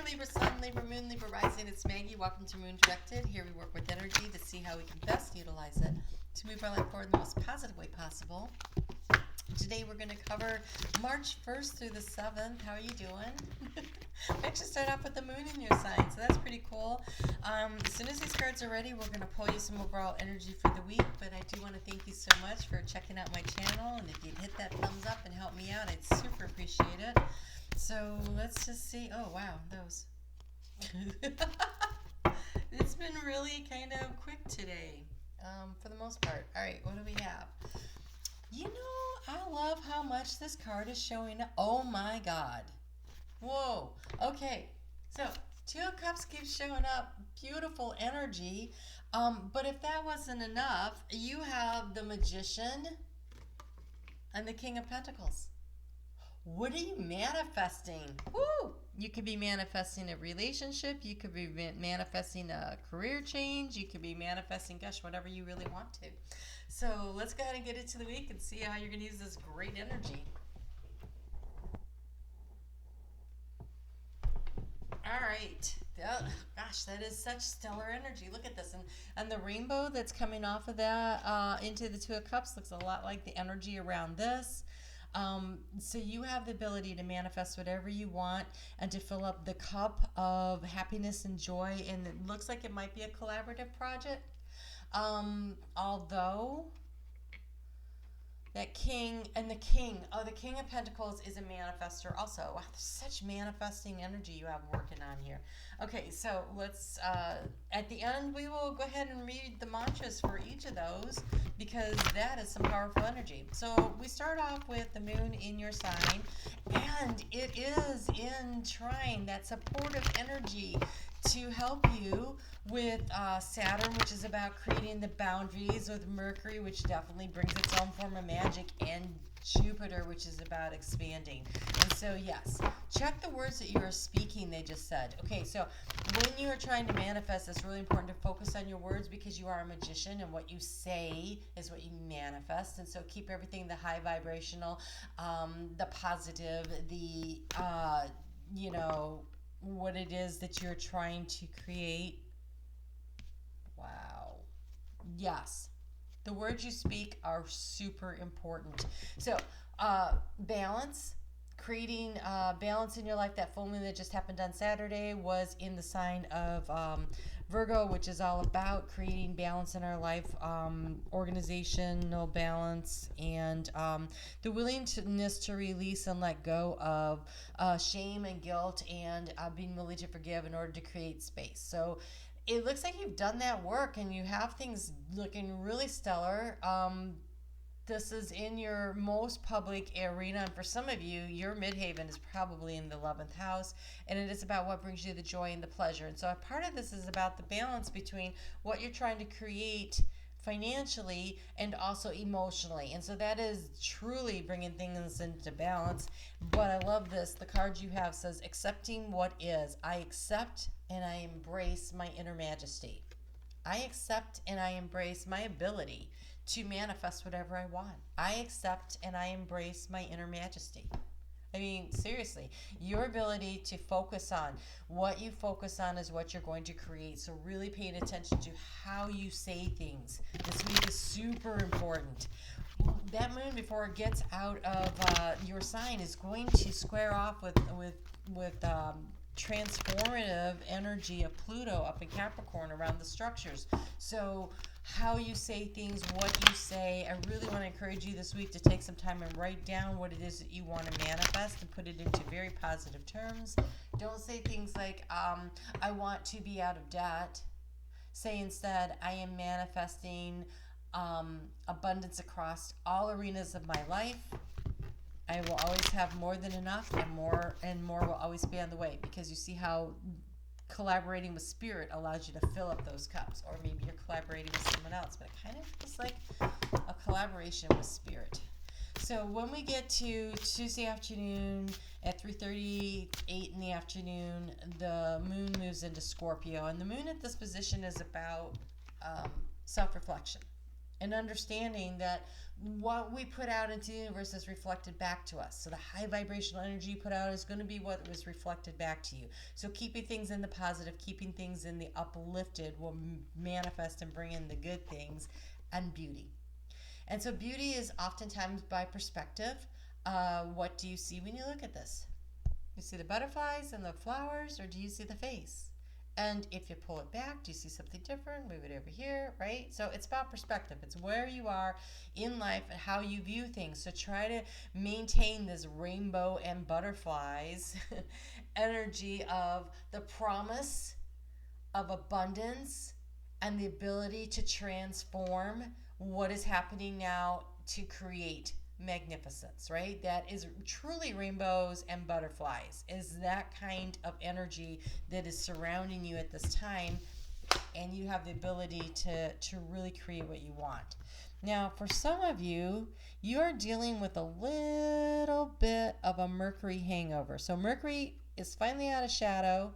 Libra Sun, Libra Moon, Libra Rising. It's Maggie. Welcome to Moon Directed. Here we work with energy to see how we can best utilize it to move our life forward in the most positive way possible. Today we're going to cover March 1st through the 7th. How are you doing? I actually start off with the moon in your sign, so that's pretty cool. As soon as these cards are ready, we're going to pull you some overall energy for the week, but I do want to thank you so much for checking out my channel, and if you'd hit that thumbs up and help me out, I'd super appreciate it. So let's just see. Oh, wow, those. It's been really kind of quick today, for the most part. All right, what do we have? You know, I love how much this card is showing up. Oh, my God. Whoa. Okay, so Two of Cups keeps showing up. Beautiful energy. But if that wasn't enough, you have the Magician and the King of Pentacles. What are you manifesting? Woo! You could be manifesting a relationship. You could be manifesting a career change. You could be manifesting, gosh, whatever you really want to. So let's go ahead and get into the week and see how you're going to use this great energy. All right. Gosh, that is such stellar energy. Look at this. And the rainbow that's coming off of that into the Two of Cups looks a lot like the energy around this. So you have the ability to manifest whatever you want and to fill up the cup of happiness and joy. And it looks like it might be a collaborative project. Although that King and the King of Pentacles is a manifester also. Wow, there's such manifesting energy you have working on here. Okay, so let's, at the end, we will go ahead and read the mantras for each of those because that is some powerful energy. So we start off with the moon in your sign, and it is in trine, that supportive energy to help you with Saturn, which is about creating the boundaries, with Mercury, which definitely brings its own form of magic, and Jupiter, which is about expanding. And so, yes, check the words that you are speaking, they just said. Okay, so when you are trying to manifest, it's really important to focus on your words because you are a magician, and what you say is what you manifest. And so keep everything the high vibrational, the positive, the, you know, what it is that you're trying to create. Wow. Yes. The words you speak are super important. So, balance, creating balance in your life. That full moon that just happened on Saturday was in the sign of Virgo, which is all about creating balance in our life, organizational balance, and the willingness to release and let go of shame and guilt, and being willing to forgive in order to create space. So it looks like you've done that work and you have things looking really stellar. This is in your most public arena, and for some of you, your midhaven is probably in the 11th house, and it is about what brings you the joy and the pleasure. And so a part of this is about the balance between what you're trying to create financially and also emotionally. And so that is truly bringing things into balance. But I love this. The card you have says, accepting what is. I accept and I embrace my inner majesty. I accept and I embrace my ability to manifest whatever I want. I accept and I embrace my inner majesty. I mean, seriously, your ability to focus on what you focus on is what you're going to create. So really paying attention to how you say things this week is super important. That moon, before it gets out of your sign, is going to square off with transformative energy of Pluto up in Capricorn around the structures. So how you say things, what you say, I really want to encourage you this week to take some time and write down what it is that you want to manifest and put it into very positive terms. Don't say things like, I want to be out of debt. Say instead, I am manifesting abundance across all arenas of my life. I will always have more than enough, and more will always be on the way, because you see how collaborating with spirit allows you to fill up those cups. Or maybe you're collaborating with someone else, but it kind of feels like a collaboration with spirit. So when we get to Tuesday afternoon at 3:38 in the afternoon, the moon moves into Scorpio, and the moon at this position is about self-reflection. and understanding that what we put out into the universe is reflected back to us. So the high vibrational energy you put out is going to be what was reflected back to you. So keeping things in the positive, keeping things in the uplifted will manifest and bring in the good things and beauty. And so beauty is oftentimes by perspective. What do you see when you look at this? You see the butterflies and the flowers, or do you see the face? And if you pull it back, do you see something different? Move it over here, right? So it's about perspective. It's where you are in life and how you view things. So try to maintain this rainbow and butterflies energy of the promise of abundance and the ability to transform what is happening now to create magnificence, right? That is truly rainbows and butterflies, is that kind of energy that is surrounding you at this time, and you have the ability to really create what you want. Now, for some of you, you're dealing with a little bit of a Mercury hangover. So Mercury is finally out of shadow,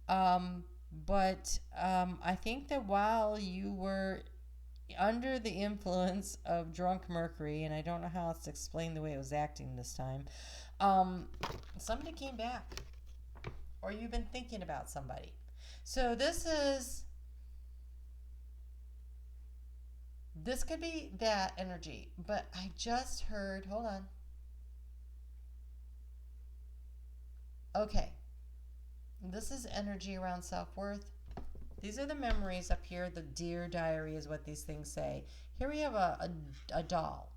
but I think that while you were under the influence of drunk Mercury, and I don't know how else to explain the way it was acting this time, somebody came back, or you've been thinking about somebody. So this could be that energy, but I just heard, hold on. Okay, this is energy around self-worth. These are the memories up here. The Dear Diary is what these things say. Here we have a doll.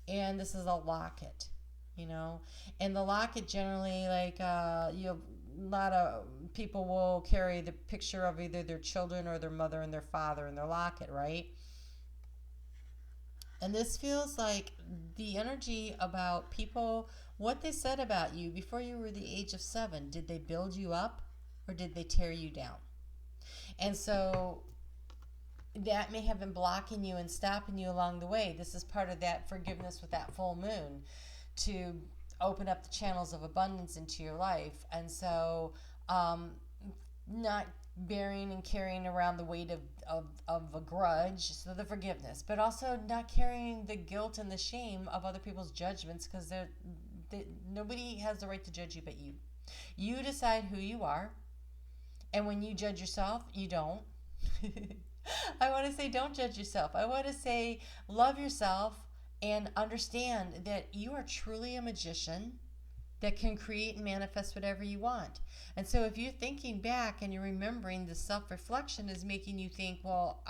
And this is a locket, you know. And the locket generally, like, you have a lot of people will carry the picture of either their children or their mother and their father in their locket, right? And this feels like the energy about people, what they said about you before you were the age of 7. Did they build you up or did they tear you down? And so that may have been blocking you and stopping you along the way. This is part of that forgiveness with that full moon, to open up the channels of abundance into your life. And so not bearing and carrying around the weight of a grudge, so the forgiveness, but also not carrying the guilt and the shame of other people's judgments, because nobody has the right to judge you but you. You decide who you are. And when you judge yourself, you don't. I want to say don't judge yourself. I want to say love yourself and understand that you are truly a magician that can create and manifest whatever you want. And so if you're thinking back and you're remembering, the self-reflection is making you think, well,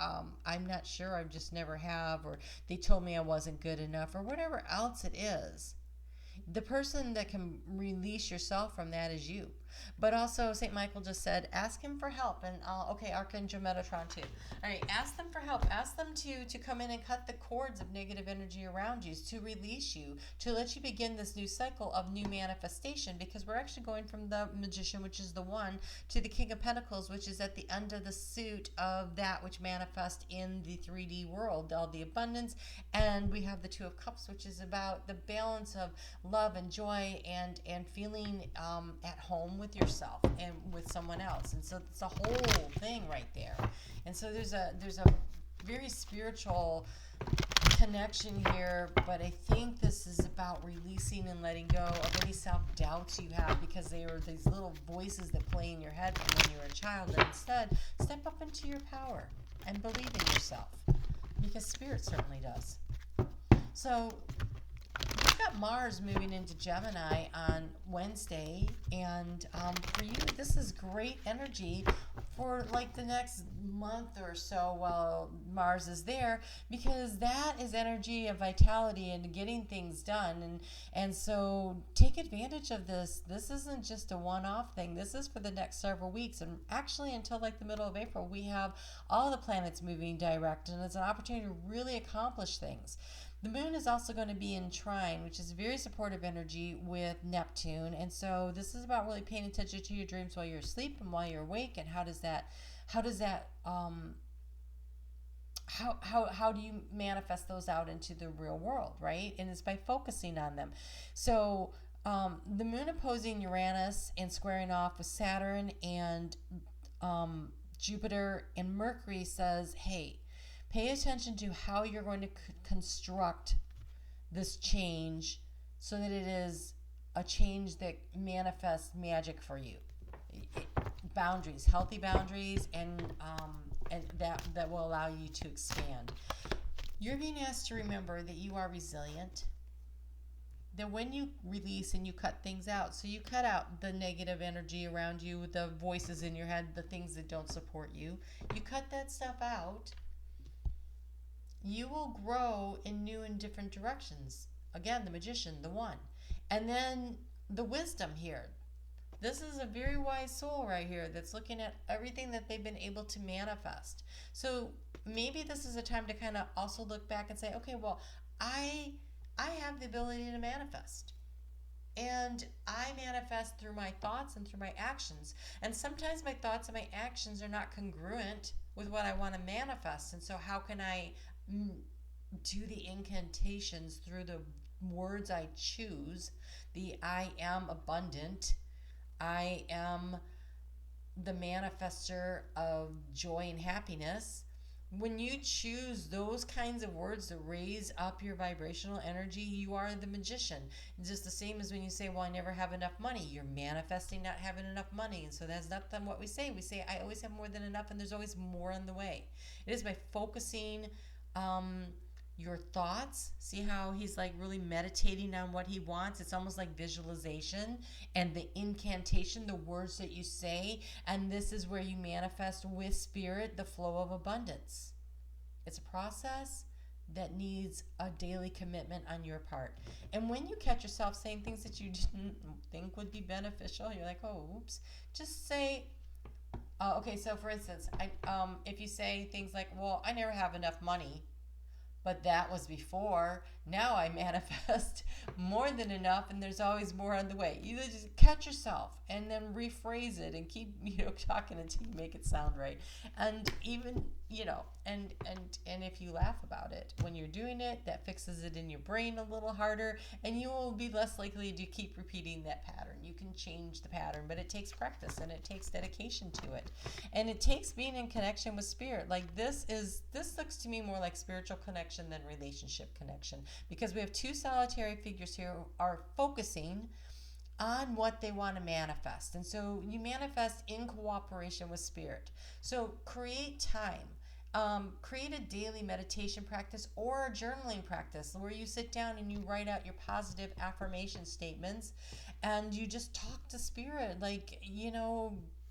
I'm not sure, I just never have, or they told me I wasn't good enough, or whatever else it is. The person that can release yourself from that is you. But also, St. Michael just said, ask him for help. And okay, Archangel Metatron too. All right, ask them for help. Ask them to come in and cut the cords of negative energy around you, to release you, to let you begin this new cycle of new manifestation, because we're actually going from the Magician, which is the 1, to the King of Pentacles, which is at the end of the suit of that which manifests in the 3D world, all the abundance. And we have the 2 of Cups, which is about the balance of love and joy and feeling at home with yourself and with someone else. And so it's a whole thing right there. And so there's a very spiritual connection here, but I think this is about releasing and letting go of any self-doubts you have, because they are these little voices that play in your head from when you were a child. And instead, step up into your power and believe in yourself, because Spirit certainly does. So we've got Mars moving into Gemini on Wednesday, and for you, this is great energy for like the next month or so while Mars is there, because that is energy of vitality and getting things done. And so take advantage of this. This isn't just a one-off thing. This is for the next several weeks, and actually until like the middle of April, we have all the planets moving direct, and it's an opportunity to really accomplish things. The moon is also going to be in trine, which is very supportive energy with Neptune. And so this is about really paying attention to your dreams while you're asleep and while you're awake, and how do you manifest those out into the real world, right? And it's by focusing on them. So the moon opposing Uranus and squaring off with Saturn and Jupiter and Mercury says, hey, Pay attention to how you're going to construct this change so that it is a change that manifests magic for you. Boundaries, healthy boundaries, and that will allow you to expand. You're being asked to remember that you are resilient. That when you release and you cut things out, so you cut out the negative energy around you, the voices in your head, the things that don't support you, you cut that stuff out, you will grow in new and different directions. Again, the magician, the one. And then the wisdom here. This is a very wise soul right here that's looking at everything that they've been able to manifest. So maybe this is a time to kind of also look back and say, okay, well, I have the ability to manifest. And I manifest through my thoughts and through my actions. And sometimes my thoughts and my actions are not congruent with what I want to manifest. And so how can I do the incantations through the words I choose? The I am abundant. I am the manifester of joy and happiness. When you choose those kinds of words that raise up your vibrational energy, you are the magician. It's just the same as when you say, well, I never have enough money. You're manifesting not having enough money. And so that's not what we say. We say, I always have more than enough, and there's always more on the way. It is by focusing your thoughts. See how he's like really meditating on what he wants? It's almost like visualization and the incantation, the words that you say. And this is where you manifest with spirit the flow of abundance. It's a process that needs a daily commitment on your part. And when you catch yourself saying things that you didn't think would be beneficial, you're like, oh, oops. Just say, okay, so for instance, if you say things like, well, I never have enough money, but that was before. Now I manifest more than enough, and there's always more on the way. You just catch yourself and then rephrase it and keep, talking until you make it sound right. And even, and if you laugh about it when you're doing it, that fixes it in your brain a little harder, and you will be less likely to keep repeating that pattern. You can change the pattern, but it takes practice and it takes dedication to it. And it takes being in connection with spirit. Like this looks to me more like spiritual connection than relationship connection, because we have two solitary figures here who are focusing on what they want to manifest. And so you manifest in cooperation with spirit. So create time. Create a daily meditation practice or a journaling practice where you sit down and you write out your positive affirmation statements and you just talk to spirit,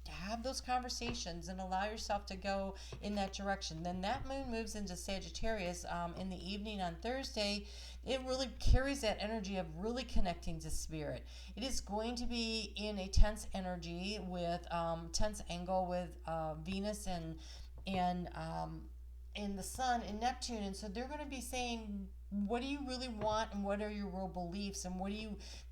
have those conversations and allow yourself to go in that direction. Then that moon moves into Sagittarius in the evening on Thursday. It really carries that energy of really connecting to spirit. It is going to be in a tense energy with tense angle with Venus and in the sun and Neptune. And so they're going to be saying, what do you really want and what are your real beliefs, and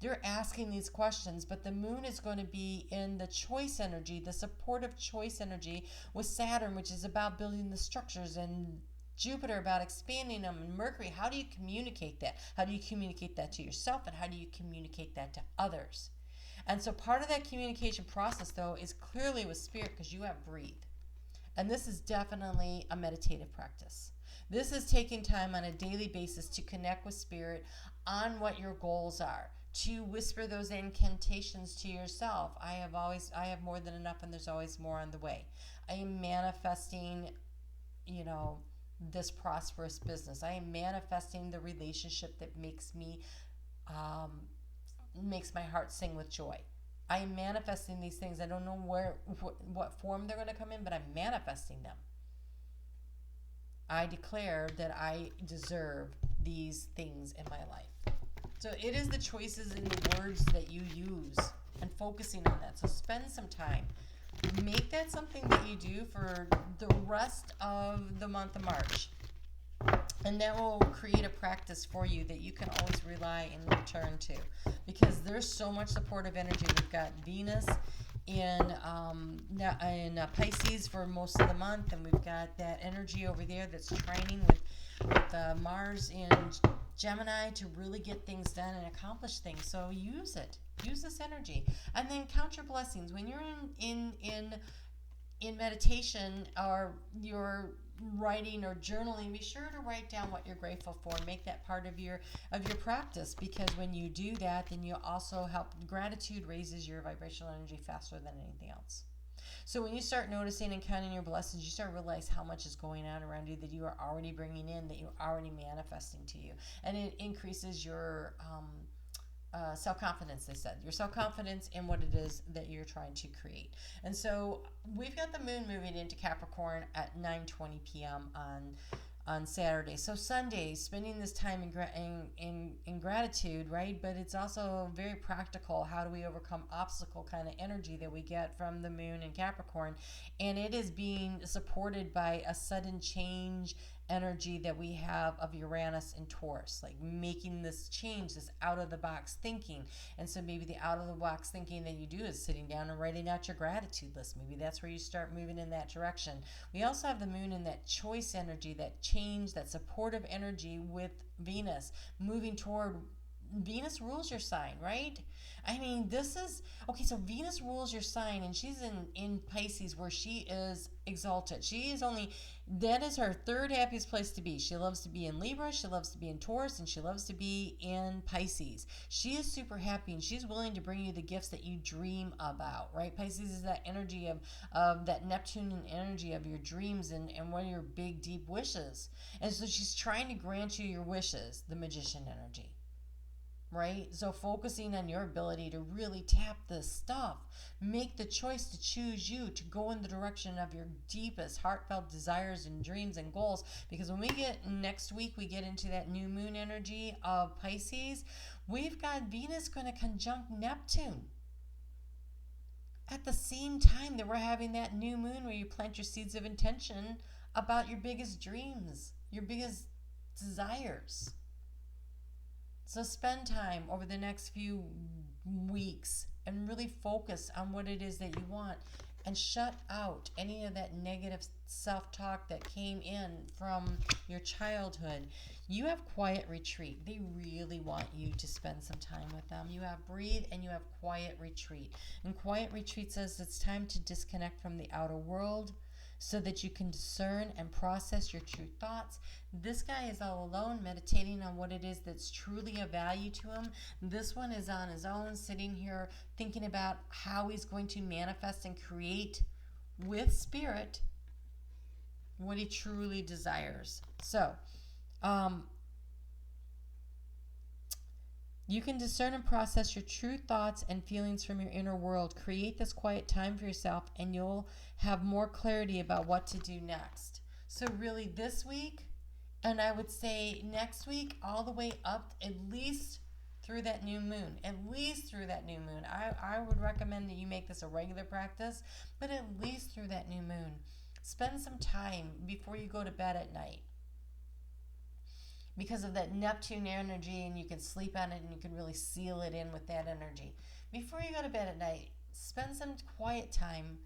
they're asking these questions. But the moon is going to be in the choice energy, the supportive choice energy with Saturn, which is about building the structures, and Jupiter about expanding them, and Mercury, how do you communicate that? How do you communicate that to yourself, and how do you communicate that to others? And so part of that communication process, though, is clearly with spirit, because you have breathe. And this is definitely a meditative practice. This is taking time on a daily basis to connect with spirit on what your goals are, to whisper those incantations to yourself. I have more than enough, and there's always more on the way. I am manifesting, this prosperous business. I am manifesting the relationship that makes my heart sing with joy. I am manifesting these things. I don't know what form they're going to come in, but I'm manifesting them. I declare that I deserve these things in my life. So it is the choices in the words that you use and focusing on that. So spend some time. Make that something that you do for the rest of the month of March. And that will create a practice for you that you can always rely and return to, because there's so much supportive energy. We've got Venus in Pisces for most of the month, and we've got that energy over there that's trining with Mars in Gemini to really get things done and accomplish things. So use it. Use this energy, and then count your blessings. When you're in in meditation or your writing or journaling, be sure to write down what you're grateful for. Make that part of your practice, because when you do that, then you also help. Gratitude raises your vibrational energy faster than anything else. So when you start noticing and counting your blessings, you start to realize how much is going on around you that you are already bringing in, that you're already manifesting to you, and it increases your self-confidence. They said your self-confidence in what it is that you're trying to create. And so we've got the moon moving into Capricorn at 9:20 p.m. on Saturday. So Sunday, spending this time in gratitude, right? But it's also very practical. How do we overcome obstacle kind of energy that we get from the moon in Capricorn? And it is being supported by a sudden change energy that we have of Uranus and Taurus, like making this change, this out of the box thinking. And so maybe the out of the box thinking that you do is sitting down and writing out your gratitude list. Maybe that's where you start moving in that direction. We also have the moon in that choice energy, that change, that supportive energy with Venus moving toward. Venus rules your sign, right? I mean, this is okay. So Venus rules your sign, and she's in Pisces, where she is exalted. She is only, that is her third happiest place to be. She loves to be in Libra, she loves to be in Taurus, and she loves to be in Pisces. She is super happy, and she's willing to bring you the gifts that you dream about, right? Pisces is that energy of that Neptunian energy of your dreams and one of your big deep wishes. And so she's trying to grant you your wishes, the Magician energy. Right? So focusing on your ability to really tap this stuff, make the choice to choose you, to go in the direction of your deepest heartfelt desires and dreams and goals. Because when we get next week, we get into that new moon energy of Pisces, we've got Venus going to conjunct Neptune at the same time that we're having that new moon, where you plant your seeds of intention about your biggest dreams, your biggest desires. So spend time over the next few weeks and really focus on what it is that you want, and shut out any of that negative self-talk that came in from your childhood. You have quiet retreat. They really want you to spend some time with them. You have breathe and you have quiet retreat. And quiet retreat says it's time to disconnect from the outer world, so that you can discern and process your true thoughts. This guy is all alone, meditating on what it is that's truly of value to him. This one is on his own, sitting here thinking about how he's going to manifest and create with spirit what he truly desires. So, you can discern and process your true thoughts and feelings from your inner world. Create this quiet time for yourself, and you'll have more clarity about what to do next. So really this week, and I would say next week, all the way up at least through that new moon. At least through that new moon. I would recommend that you make this a regular practice, but at least through that new moon. Spend some time before you go to bed at night, because of that Neptune energy, and you can sleep on it and you can really seal it in with that energy. Before you go to bed at night, spend some quiet time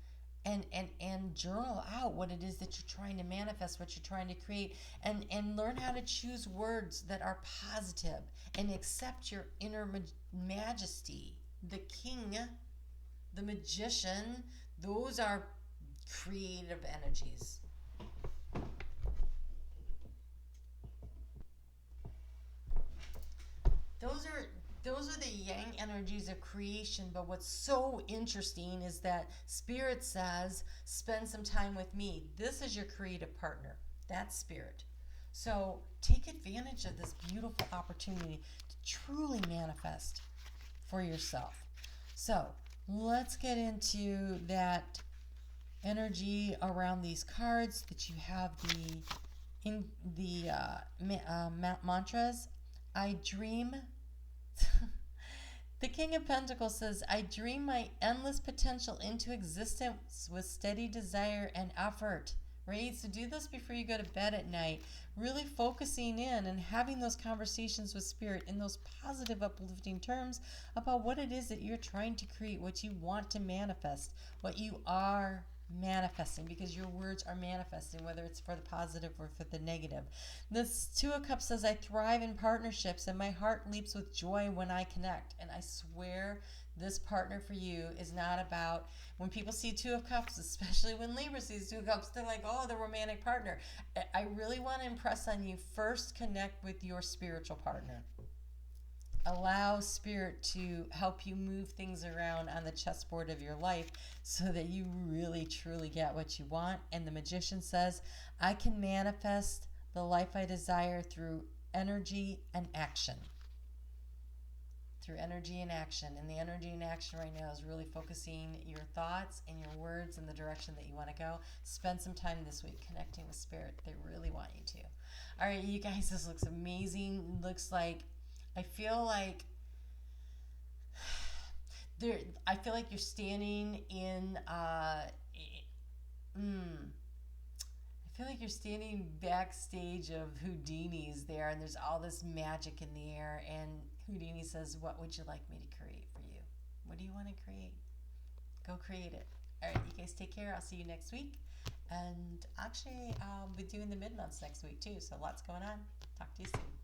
and journal out what it is that you're trying to manifest, what you're trying to create, and learn how to choose words that are positive and accept your inner majesty. The king, the magician, those are creative energies. Those are the yang energies of creation. But what's so interesting is that Spirit says, spend some time with me. This is your creative partner. That's Spirit. So take advantage of this beautiful opportunity to truly manifest for yourself. So let's get into that energy around these cards that you have mantras. I dream. The King of Pentacles says, I dream my endless potential into existence with steady desire and effort. Right? So do this before you go to bed at night. Really focusing in and having those conversations with Spirit in those positive, uplifting terms about what it is that you're trying to create, what you want to manifest, what you are manifesting, because your words are manifesting, whether it's for the positive or for the negative. This Two of Cups says, I thrive in partnerships and my heart leaps with joy when I connect. And I swear this partner for you is not about, when people see Two of Cups, especially when Libra sees Two of Cups, they're like, oh, the romantic partner. I really want to impress on you, first connect with your spiritual partner. Allow Spirit to help you move things around on the chessboard of your life so that you really truly get what you want. And the Magician says, I can manifest the life I desire through energy and action. Through energy and action. And the energy and action right now is really focusing your thoughts and your words in the direction that you want to go. Spend some time this week connecting with Spirit. They really want you to. All right, you guys, this looks amazing. Looks like, I feel like you're standing in I feel like you're standing backstage of Houdini's there, and there's all this magic in the air, and Houdini says, what would you like me to create for you? What do you want to create? Go create it. All right, you guys take care. I'll see you next week. And actually, I'll be doing the mid-months next week too, so lots going on. Talk to you soon.